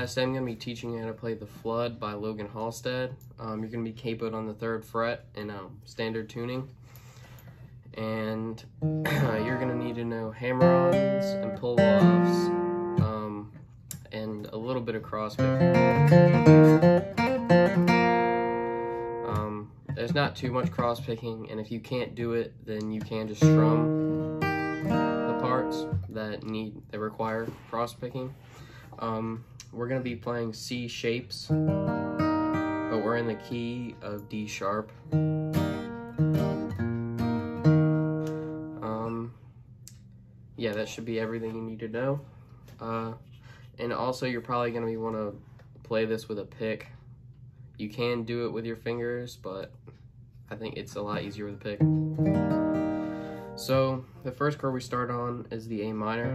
guys, today I'm going to be teaching you how to play The Flood by Logan Halstead. You're going to be capoed on the 3rd fret in standard tuning. And you're going to need to know hammer-ons and pull-offs, and a little bit of cross-picking. There's not too much cross-picking, and if you can't do it, then you can just strum the parts that require cross-picking. We're going to be playing C shapes, but we're in the key of D sharp. Yeah, that should be everything you need to know. And also, you're probably going to want to play this with a pick. You can do it with your fingers, but I think it's a lot easier with a pick. So, the first chord we start on is the A minor.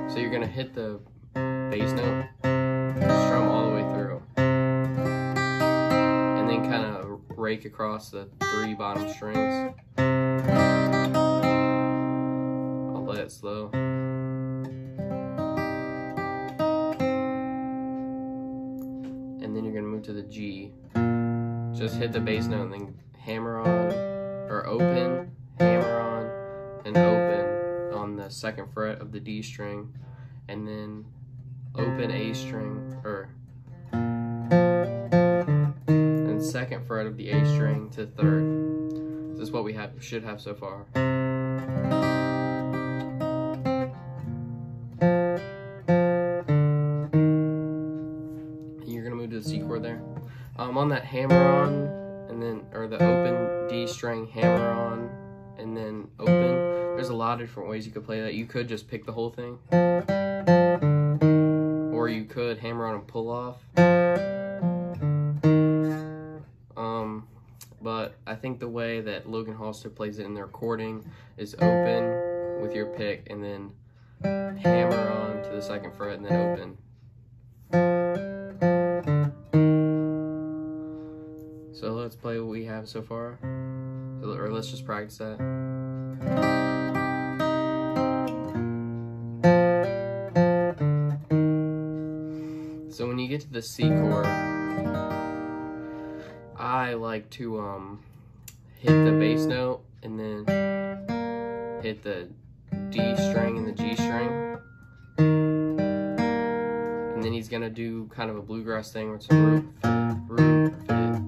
So you're going to hit the bass note, strum all the way through, and then kind of rake across the 3 bottom strings. I'll play it slow. And then you're going to move to the G. Just hit the bass note and then hammer on, or open, hammer on, and open on the 2nd fret of the D string, and then open A string, and 2nd fret of the A string to 3rd. This is what we should have so far. And you're gonna move to the C chord there. On that hammer on, and then, or the open D string, hammer on, and then open. There's a lot of different ways you could play that. You could just pick the whole thing, or you could hammer on and pull off. But I think the way that Logan Halstead plays it in the recording is open with your pick, and then hammer on to the 2nd fret, and then open. So let's play what we have so far, or let's just practice that. So when you get to the C chord, I like to hit the bass note and then hit the D string and the G string, and then he's gonna do kind of a bluegrass thing where it's a root, root, fit.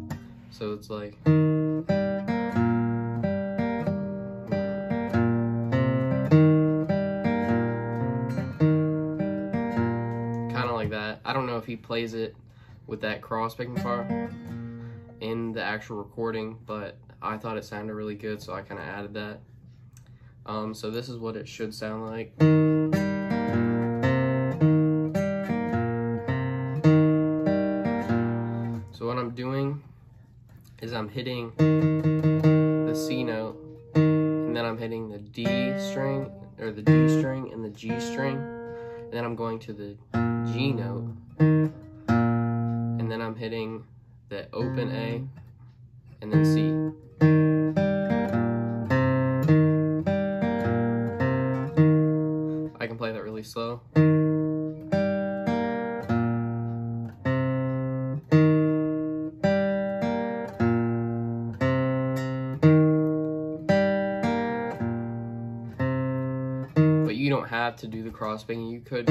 So it's like, kind of like that. I don't know if he plays it with that cross-picking part in the actual recording, but I thought it sounded really good, so I kind of added that. So this is what it should sound like. So what I'm doing is I'm hitting the C note, and then I'm hitting the D string, or the D string and the G string, and then I'm going to the G note, and then I'm hitting the open A, and then C. I can play that really slow. But you don't have to do the cross-picking. You could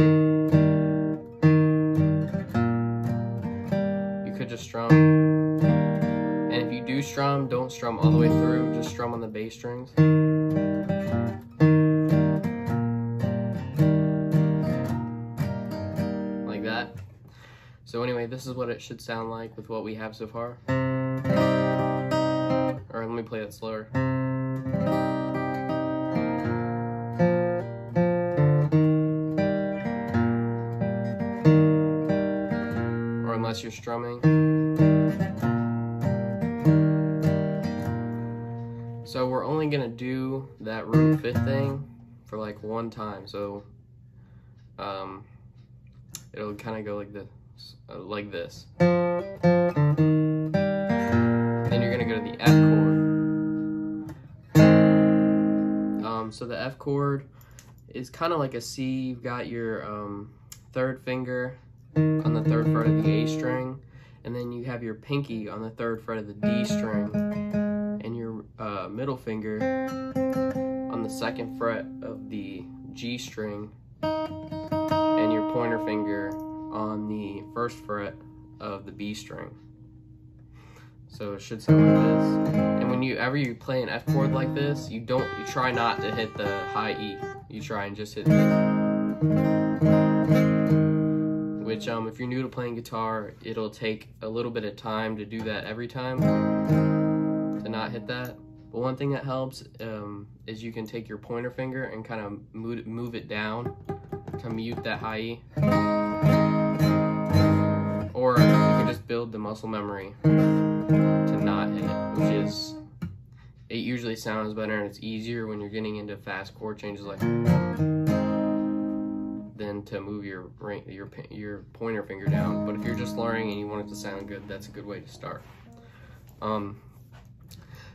just strum. And if you do strum, don't strum all the way through, just strum on the bass strings. Like that. So anyway, this is what it should sound like with what we have so far. Or let me play that slower. Or unless you're strumming. So we're only gonna do that root fifth thing for like 1 time. So it'll kind of go like this, Then you're gonna go to the F chord. So the F chord is kind of like a C. You've got your third finger on the 3rd fret of the A string, and then you have your pinky on the 3rd fret of the D string, and your middle finger on the 2nd fret of the G string, and your pointer finger on the 1st fret of the B string. So it should sound like this. And whenever you play an F chord like this, you try not to hit the high E. You try and just hit which if you're new to playing guitar, it'll take a little bit of time to do that every time, to not hit that. But one thing that helps is you can take your pointer finger and kind of move it down to mute that high E. Or you can just build the muscle memory to not hit it, which is, it usually sounds better and it's easier when you're getting into fast chord changes like than to move your pointer finger down. But if you're just learning and you want it to sound good, that's a good way to start.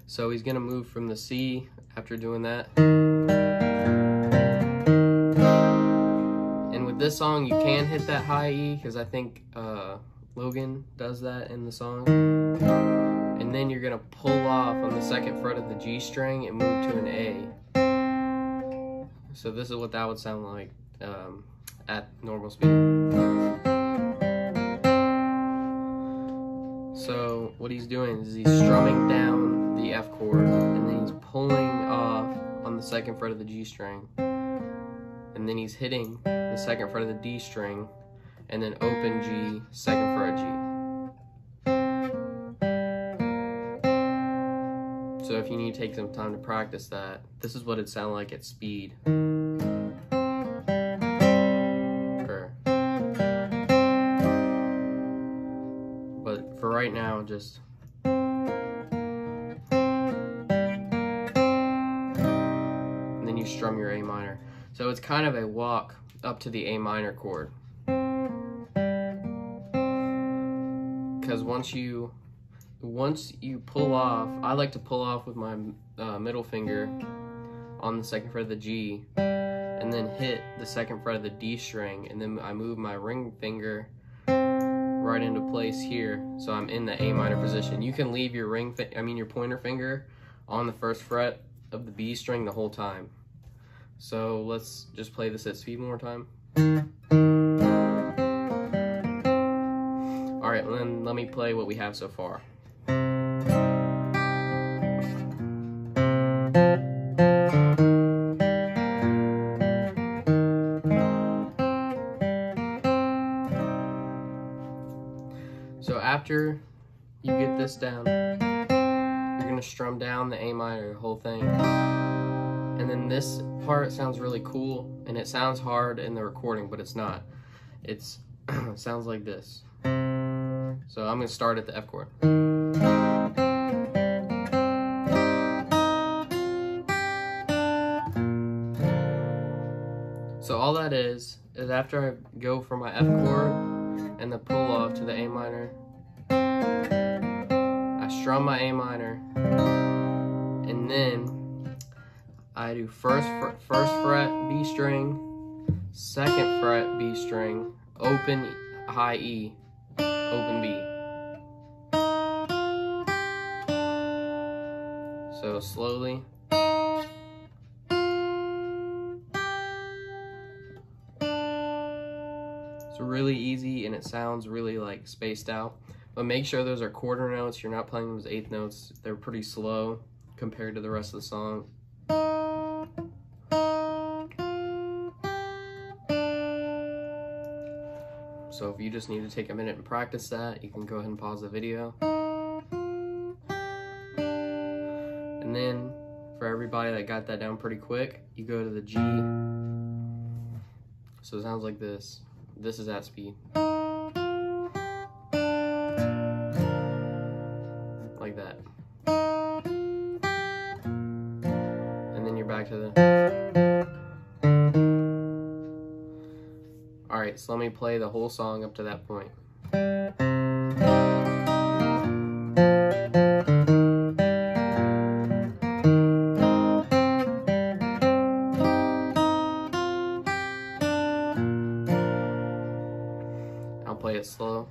So he's gonna move from the C after doing that. And with this song, you can hit that high E, because I think Logan does that in the song. And then you're gonna pull off on the 2nd fret of the G string and move to an A. So this is what that would sound like at normal speed. So what he's doing is he's strumming down the F chord, and then he's pulling off on the 2nd fret of the G string, and then he's hitting the 2nd fret of the D string, and then open G, 2nd fret G. So if you need to take some time to practice that, this is what it sounds like at speed. But for right now, just and then you strum your A minor. So it's kind of a walk up to the A minor chord. Because once you pull off, I like to pull off with my middle finger on the 2nd fret of the G, and then hit the 2nd fret of the D string, and then I move my ring finger right into place here, so I'm in the A minor position. You can leave your your pointer finger on the 1st fret of the B string the whole time. So let's just play this at speed one more time. Alright, then let me play what we have so far. So after you get this down, you're going to strum down the A minor, the whole thing. And then this part sounds really cool, and it sounds hard in the recording, but it's not. It sounds like this. So I'm going to start at the F chord. So all that is after I go from my F chord and the pull off to the A minor, I strum my A minor, and then I do first fret B string, 2nd fret B string, open high E, open B. So slowly. It's really easy, and it sounds really like spaced out. But make sure those are quarter notes. You're not playing them as 1/8 notes. They're pretty slow compared to the rest of the song. So if you just need to take a minute and practice that, you can go ahead and pause the video. And then for everybody that got that down pretty quick, you go to the G. So it sounds like this. This is at speed. Like that. And then you're back to the... Alright, so let me play the whole song up to that point. I'll play it slow.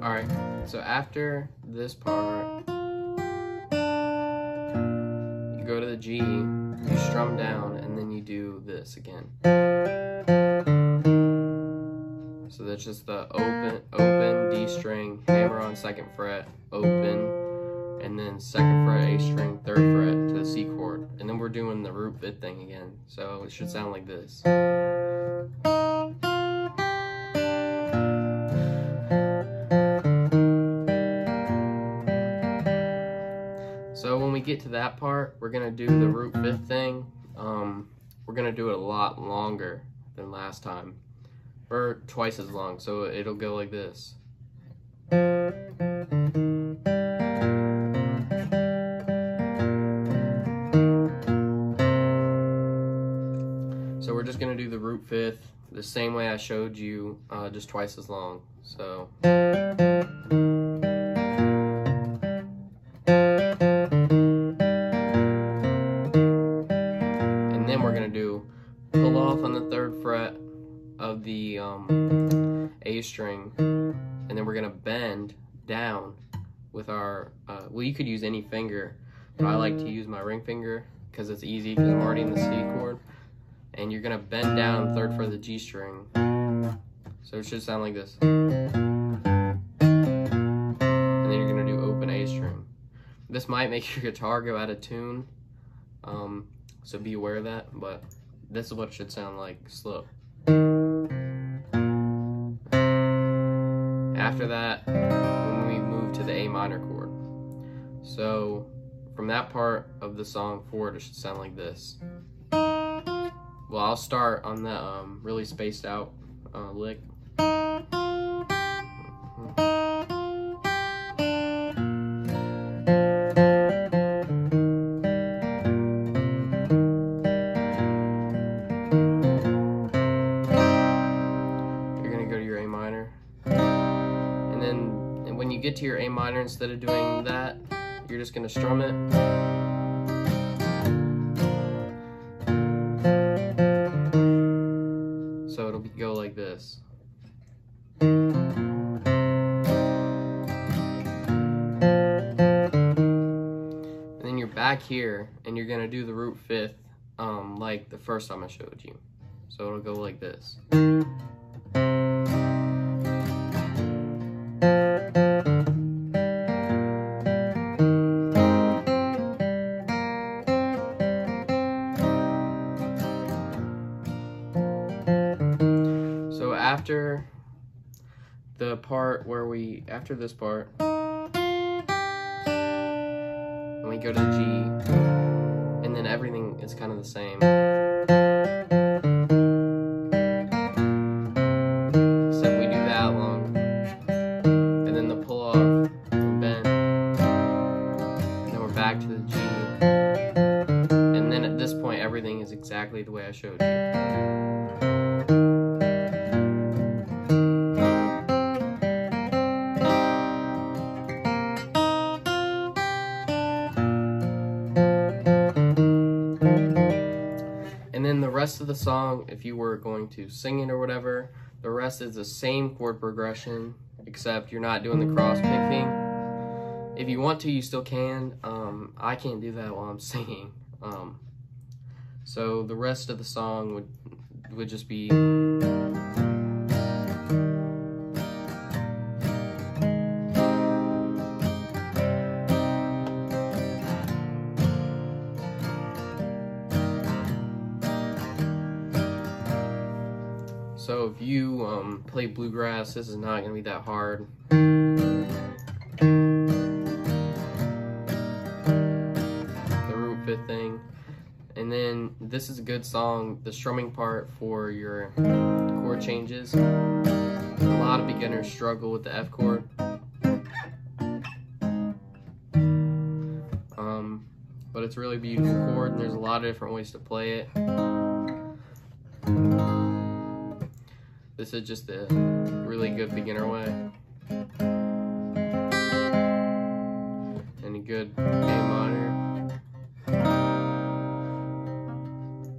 Alright, so after this part, you go to the G, you strum down, and then you do this again. So that's just the open, D string, hammer on 2nd fret, open, and then 2nd fret, A string, 3rd fret to the C chord. And then we're doing the root 5th thing again. So it should sound like this. So when we get to that part, we're gonna do the root 5th thing. We're gonna do it a lot longer than last time, or twice as long. So it'll go like this. So we're just gonna do the root 5th the same way I showed you, just twice as long. So. Pull off on the 3rd fret of the A string, and then we're gonna bend down with our, well, you could use any finger, but I like to use my ring finger because it's easy because I'm already in the C chord. And you're gonna bend down 3rd fret of the G string. So it should sound like this. And then you're gonna do open A string. This might make your guitar go out of tune, so be aware of that, but this is what it should sound like, slow. After that, when we move to the A minor chord. So, from that part of the song forward, it should sound like this. Well, I'll start on the really spaced out lick. And when you get to your A minor, instead of doing that, you're just going to strum it. So it'll go like this. And then you're back here, and you're going to do the root 5th like the first time I showed you. So it'll go like this. So after the part where after this part, when we go to the G, and then everything is kind of the same. Except we do that long, and then the pull off, and bend, and then we're back to the G, and then at this point everything is exactly the way I showed you. And then the rest of the song, if you were going to sing it or whatever, the rest is the same chord progression, except you're not doing the cross picking. If you want to, you still can. I can't do that while I'm singing. So the rest of the song would just be. So if you play bluegrass, this is not going to be that hard. The root 5th thing. And then this is a good song, the strumming part for your chord changes. A lot of beginners struggle with the F chord. But it's a really beautiful chord, and there's a lot of different ways to play it. This is just a really good beginner way. And a good A minor.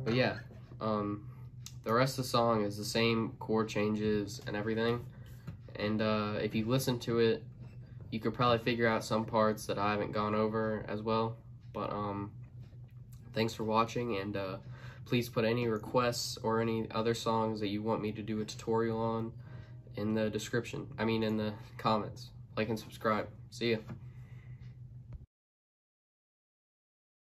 But yeah, the rest of the song is the same chord changes and everything. And if you listen to it, you could probably figure out some parts that I haven't gone over as well. But thanks for watching, and please put any requests or any other songs that you want me to do a tutorial on in the description. I mean in the comments. Like and subscribe. See ya.